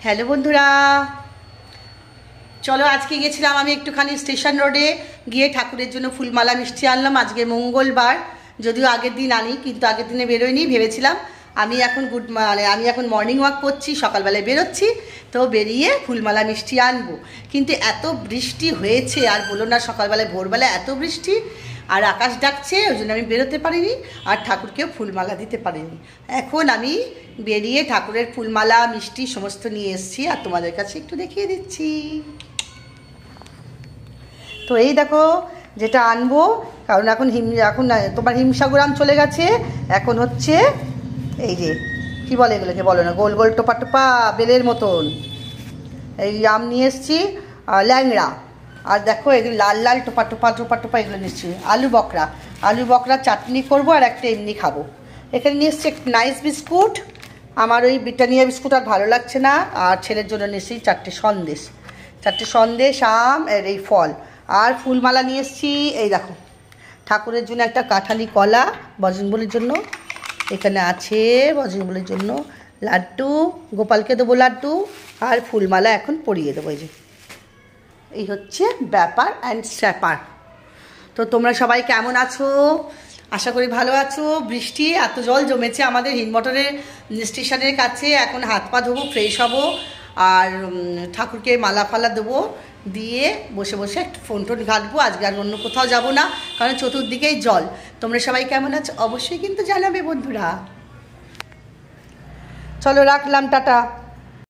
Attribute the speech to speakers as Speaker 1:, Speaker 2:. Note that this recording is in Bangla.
Speaker 1: হ্যালো বন্ধুরা, চলো আজকে গেছিলাম আমি একটুখানি স্টেশন রোডে গিয়ে ঠাকুরের জন্য ফুলমালা মিষ্টি আনলাম। আজকে মঙ্গলবার, যদিও আগের দিন আনি, কিন্তু আগের দিনে বেরোয়নি। ভেবেছিলাম আমি এখন মর্নিং ওয়াক করছি, সকালবেলায় বেরোচ্ছি, তো বেরিয়ে ফুলমালা মিষ্টি আনবো। কিন্তু এত বৃষ্টি হয়েছে আর বলো না, সকালবেলায় ভোরবেলায় এত বৃষ্টি আর আকাশ ডাকছে, ওই জন্য আমি বেরোতে পারিনি আর ঠাকুরকেও ফুলমালা দিতে পারিনি। এখন আমি বেরিয়ে ঠাকুরের ফুলমালা মিষ্টি সমস্ত নিয়ে এসেছি আর তোমাদের কাছে একটু দেখিয়ে দিচ্ছি। তো এই দেখো যেটা আনবো, কারণ এখন তোমার হিমসাগর আম চলে গেছে। এখন হচ্ছে এই যে কি বলে এগুলোকে, বলো না, গোল গোল টোপা টোপা বেলের মতন এই আম নিয়ে এসেছি, ল্যাংড়া। আর দেখো এগুলো লাল লাল টোপা টোপা টোপা টোপা এগুলো নিচ্ছি। আলু বকরা চাটনি করবো আর একটা এমনি খাবো। এখানে নিয়ে এসছি একটা নাইস বিস্কুট, আমার ওই ব্রিটানিয়া বিস্কুট আর ভালো লাগছে না। আর ছেলের জন্য নিয়ে এসছি চারটে সন্দেশ, আম আর এই ফল। আর ফুলমালা নিয়ে এসছি, এই দেখো ঠাকুরের জন্য একটা কাঁঠালি কলা বজরংবলীর জন্য, এখানে আছে বজরংবলীর জন্য লাড্ডু, গোপালকে দেবো লাড্ডু, আর ফুলমালা এখন পরিয়ে দেবো। এই হচ্ছে ব্যাপার অ্যান্ড স্যাপার। তো তোমরা সবাই কেমন আছো? আশা করি ভালো আছো। বৃষ্টি এত জল জমেছে আমাদের হিন্দমোটরের স্টেশনের কাছে। এখন হাত পা ধোবো, ফ্রেশ হবো, আর ঠাকুরকে মালা ফালা দেবো, দিয়ে বসে বসে একটু ফোন টোন ঘাটবো। আজকে আর অন্য কোথাও যাব না, কারণ চতুর্দিকেই জল। তোমরা সবাই কেমন আছো অবশ্যই কিন্তু জানাবে বন্ধুরা। চলো রাখলাম, টাটা।